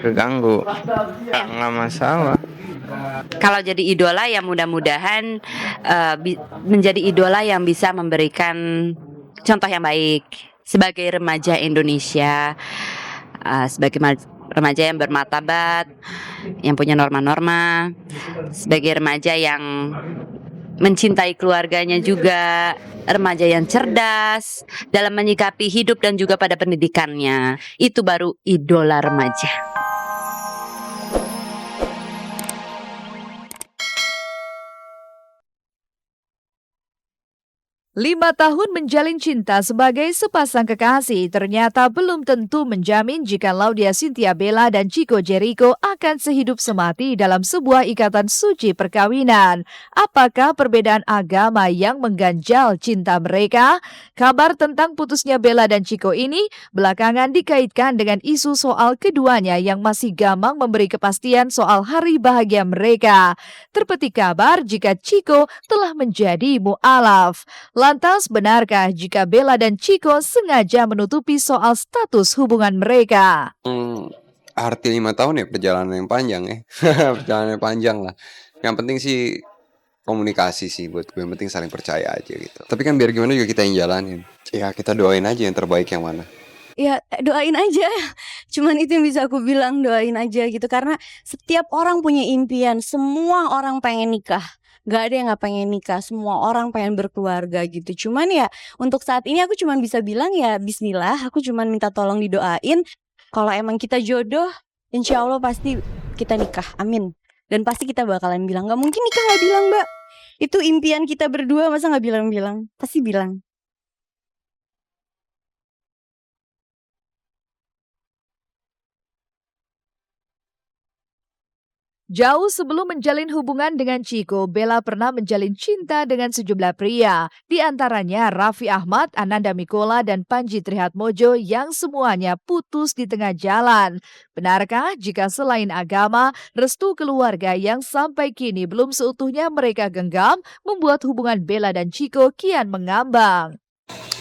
keganggu, nggak masalah. Kalau jadi idola ya mudah-mudahan menjadi idola yang bisa memberikan contoh yang baik sebagai remaja Indonesia, sebagai remaja yang bermartabat, yang punya norma-norma, sebagai remaja yang mencintai keluarganya juga, remaja yang cerdas dalam menyikapi hidup dan juga pada pendidikannya. Itu baru idola remaja. 5 tahun menjalin cinta sebagai sepasang kekasih ternyata belum tentu menjamin jika Laudya Chintya Bella dan Chico Jericho akan sehidup semati dalam sebuah ikatan suci perkawinan. Apakah perbedaan agama yang mengganjal cinta mereka? Kabar tentang putusnya Bella dan Chico ini belakangan dikaitkan dengan isu soal keduanya yang masih gamang memberi kepastian soal hari bahagia mereka. Terpetik kabar jika Chico telah menjadi mu'alaf. Lantas benarkah jika Bella dan Chico sengaja menutupi soal status hubungan mereka? Arti 5 tahun ya perjalanan yang panjang ya. Perjalanan yang panjang lah. Yang penting sih komunikasi sih buat gue. Yang penting saling percaya aja gitu. Tapi kan biar gimana juga kita yang jalanin. Ya kita doain aja yang terbaik yang mana. Ya doain aja. Cuman itu yang bisa aku bilang, doain aja gitu. Karena setiap orang punya impian. Semua orang pengen nikah. Gak ada yang gak pengen nikah. Semua orang pengen berkeluarga gitu. Cuman ya untuk saat ini aku cuman bisa bilang ya bismillah. Aku cuman minta tolong didoain. Kalau emang kita jodoh, insya Allah pasti kita nikah, amin. Dan pasti kita bakalan bilang. Gak mungkin nikah gak bilang, Mbak. Itu impian kita berdua, masa gak bilang-bilang? Pasti bilang. Jauh sebelum menjalin hubungan dengan Chico, Bella pernah menjalin cinta dengan sejumlah pria. Di antaranya Raffi Ahmad, Ananda Mikola, dan Panji Trihatmojo yang semuanya putus di tengah jalan. Benarkah jika selain agama, restu keluarga yang sampai kini belum seutuhnya mereka genggam, membuat hubungan Bella dan Chico kian mengambang?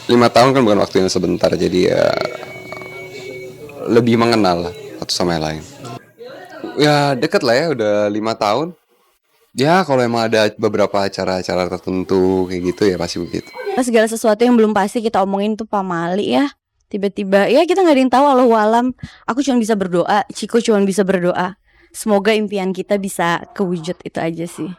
5 tahun kan bukan waktu yang sebentar, jadi ya lebih mengenal lah satu sama yang lain. Ya deket lah ya, udah 5 tahun. Ya kalau emang ada beberapa acara-acara tertentu kayak gitu ya pasti begitu. Segala sesuatu yang belum pasti kita omongin tuh pamali ya. Tiba-tiba ya kita gak ada yang tahu, Allahu alam. Aku cuma bisa berdoa, Chico cuma bisa berdoa. Semoga impian kita bisa kewujud, itu aja sih.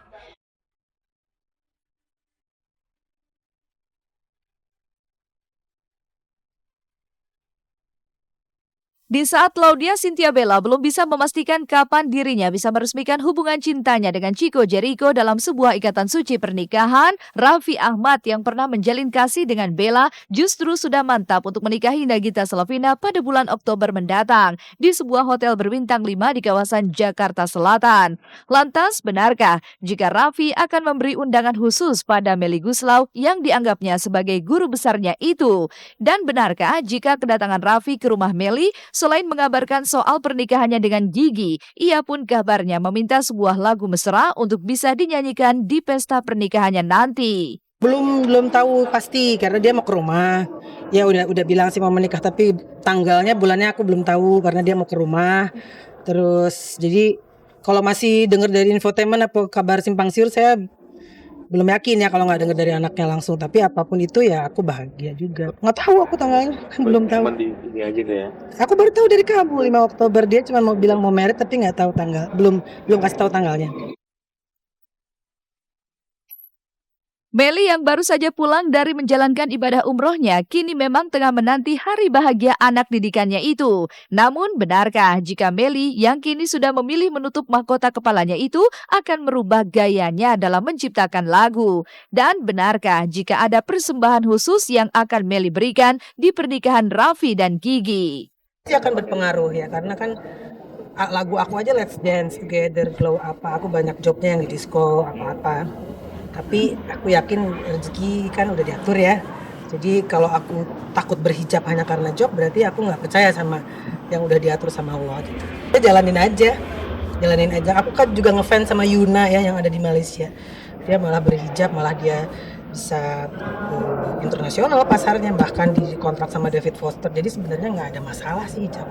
Di saat Laudya Chintya Bella belum bisa memastikan kapan dirinya bisa meresmikan hubungan cintanya dengan Chico Jericho dalam sebuah ikatan suci pernikahan, Raffi Ahmad yang pernah menjalin kasih dengan Bella justru sudah mantap untuk menikahi Nagita Slavina pada bulan Oktober mendatang di sebuah hotel berbintang 5 di kawasan Jakarta Selatan. Lantas, benarkah jika Raffi akan memberi undangan khusus pada Melly Goeslaw yang dianggapnya sebagai guru besarnya itu? Dan benarkah jika kedatangan Raffi ke rumah Melly selain mengabarkan soal pernikahannya dengan Gigi, ia pun kabarnya meminta sebuah lagu mesra untuk bisa dinyanyikan di pesta pernikahannya nanti. Belum tahu pasti karena dia mau ke rumah. Ya udah bilang sih mau menikah, tapi tanggalnya bulannya aku belum tahu karena dia mau ke rumah. Terus jadi kalau masih dengar dari infotainment atau kabar simpang siur, saya belum yakin ya kalau nggak dengar dari anaknya langsung. Tapi apapun itu ya aku bahagia juga. Nggak tahu aku tanggalnya, kan belum tahu. Ini aja ya. Aku baru tahu dari kamu 5 Oktober, dia cuma mau bilang mau merit tapi nggak tahu tanggal. Belum kasih tahu tanggalnya. Melly yang baru saja pulang dari menjalankan ibadah umrohnya kini memang tengah menanti hari bahagia anak didikannya itu. Namun benarkah jika Melly yang kini sudah memilih menutup mahkota kepalanya itu akan merubah gayanya dalam menciptakan lagu? Dan benarkah jika ada persembahan khusus yang akan Melly berikan di pernikahan Raffi dan Gigi? Pasti akan berpengaruh ya, karena kan lagu aku aja Let's Dance Together, Glow apa, aku banyak jobnya yang di disco apa-apa. Tapi aku yakin rezeki kan udah diatur ya. Jadi kalau aku takut berhijab hanya karena job, berarti aku nggak percaya sama yang udah diatur sama Allah gitu. Ya jalanin aja. Aku kan juga ngefans sama Yuna ya yang ada di Malaysia. Dia malah berhijab, malah dia bisa internasional pasarnya, bahkan dikontrak sama David Foster. Jadi sebenarnya nggak ada masalah sih hijab.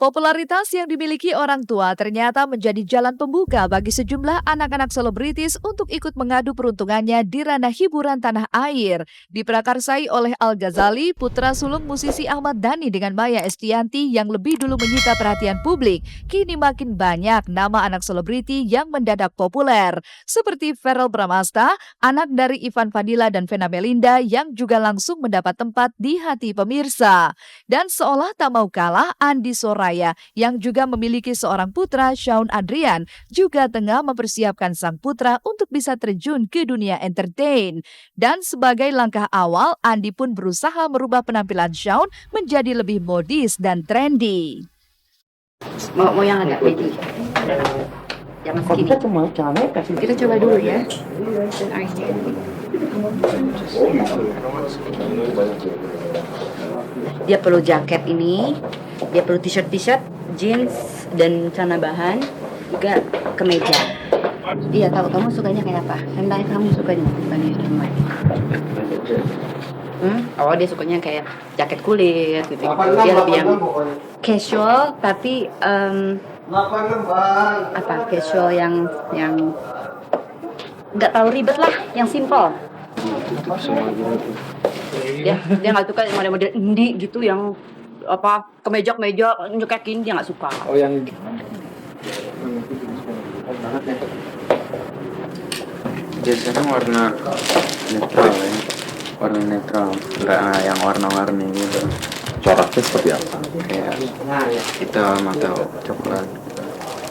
Popularitas yang dimiliki orang tua ternyata menjadi jalan pembuka bagi sejumlah anak-anak selebritis untuk ikut mengadu peruntungannya di ranah hiburan tanah air. Diprakarsai oleh Al Ghazali, putra sulung musisi Ahmad Dhani dengan Maya Estianty yang lebih dulu menyita perhatian publik, kini makin banyak nama anak selebriti yang mendadak populer. Seperti Verrell Bramasta, anak dari Ivan Fadila dan Vena Melinda yang juga langsung mendapat tempat di hati pemirsa. Dan seolah tak mau kalah, Andi Soraya yang juga memiliki seorang putra, Shawn Adrian, juga tengah mempersiapkan sang putra untuk bisa terjun ke dunia entertain. Dan sebagai langkah awal, Andi pun berusaha merubah penampilan Shawn menjadi lebih modis dan trendy. Mau yang agak pede. Jangan segini. Kita coba dulu ya. Dia perlu jaket ini, dia perlu t-shirt, jeans dan celana bahan, juga kemeja. Iya, tahu kamu sukanya kayak apa? Tentang kamu sukanya apa? Oh, dia sukanya kayak jaket kulit gitu. Dia lebih yang casual tapi casual yang nggak terlalu ribet lah, yang simple. Dia nggak suka model-model indie gitu yang kemeja nyekekin, dia nggak suka. Oh, yang biasanya warna netral ya, warna netral, nggak yang warna-warni gitu. Coraknya seperti apa? Kayak hitam atau coklat.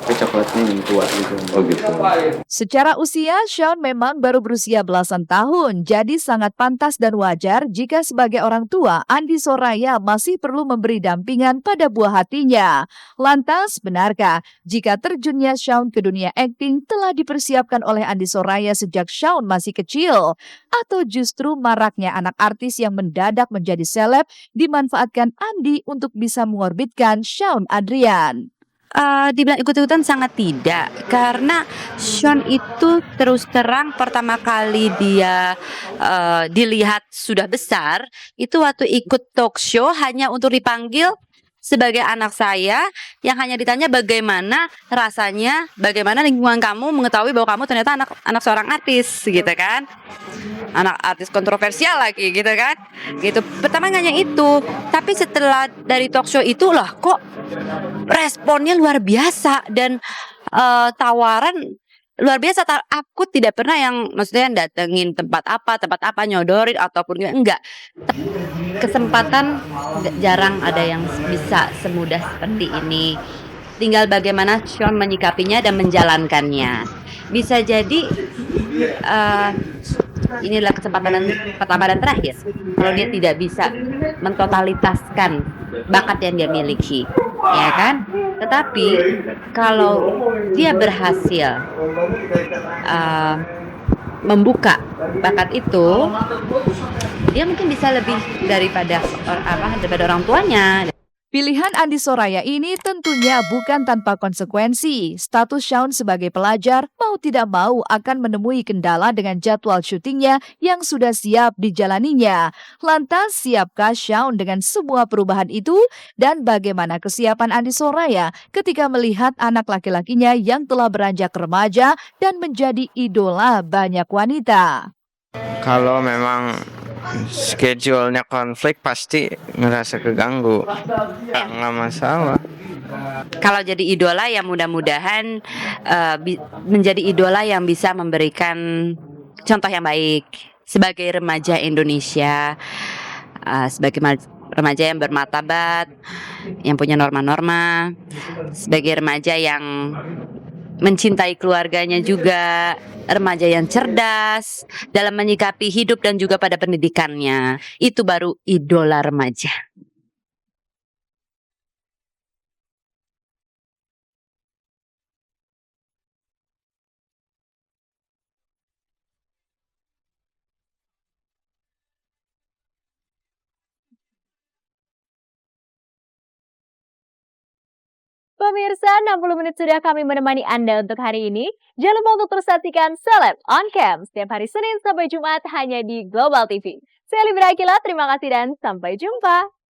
Tapi coklatnya yang tua gitu. Oh gitu. Secara usia, Shawn memang baru berusia belasan tahun, jadi sangat pantas dan wajar jika sebagai orang tua, Andi Soraya masih perlu memberi dampingan pada buah hatinya. Lantas, benarkah jika terjunnya Shawn ke dunia akting telah dipersiapkan oleh Andi Soraya sejak Shawn masih kecil? Atau justru maraknya anak artis yang mendadak menjadi seleb dimanfaatkan Andi untuk bisa mengorbitkan Shawn Adrian? Dibilang ikut-ikutan sangat tidak, karena Shawn itu terus terang pertama kali dia dilihat sudah besar itu waktu ikut talk show hanya untuk dipanggil sebagai anak saya, yang hanya ditanya bagaimana rasanya, bagaimana lingkungan kamu mengetahui bahwa kamu ternyata anak seorang artis gitu kan, anak artis kontroversial lagi gitu kan, gitu. Pertama hanya itu, tapi setelah dari talk show itu lah kok responnya luar biasa dan tawaran luar biasa. Aku tidak pernah yang maksudnya datengin tempat apa nyodorin ataupun enggak. Kesempatan jarang ada yang bisa semudah seperti ini. Tinggal bagaimana Shawn menyikapinya dan menjalankannya. Bisa jadi ini adalah kesempatan pertama dan terakhir kalau dia tidak bisa mentotalitaskan bakat yang dia miliki, ya kan? Tetapi kalau dia berhasil membuka bakat itu, dia mungkin bisa lebih daripada orang tuanya. Pilihan Andi Soraya ini tentunya bukan tanpa konsekuensi. Status Shawn sebagai pelajar mau tidak mau akan menemui kendala dengan jadwal syutingnya yang sudah siap dijalaninya. Lantas, siapkah Shawn dengan semua perubahan itu? Dan bagaimana kesiapan Andi Soraya ketika melihat anak laki-lakinya yang telah beranjak remaja dan menjadi idola banyak wanita? Kalau memang schedule-nya konflik pasti ngerasa keganggu. Nggak masalah. Kalau jadi idola ya mudah-mudahan menjadi idola yang bisa memberikan contoh yang baik sebagai remaja Indonesia, sebagai remaja yang bermartabat, yang punya norma-norma, sebagai remaja yang mencintai keluarganya juga, remaja yang cerdas dalam menyikapi hidup dan juga pada pendidikannya. Itu baru idola remaja. Pemirsa, 60 menit sudah kami menemani Anda untuk hari ini. Jangan lupa untuk terus saksikan Seleb on Cam setiap hari Senin sampai Jumat hanya di Global TV. Saya Libra Akila, terima kasih dan sampai jumpa.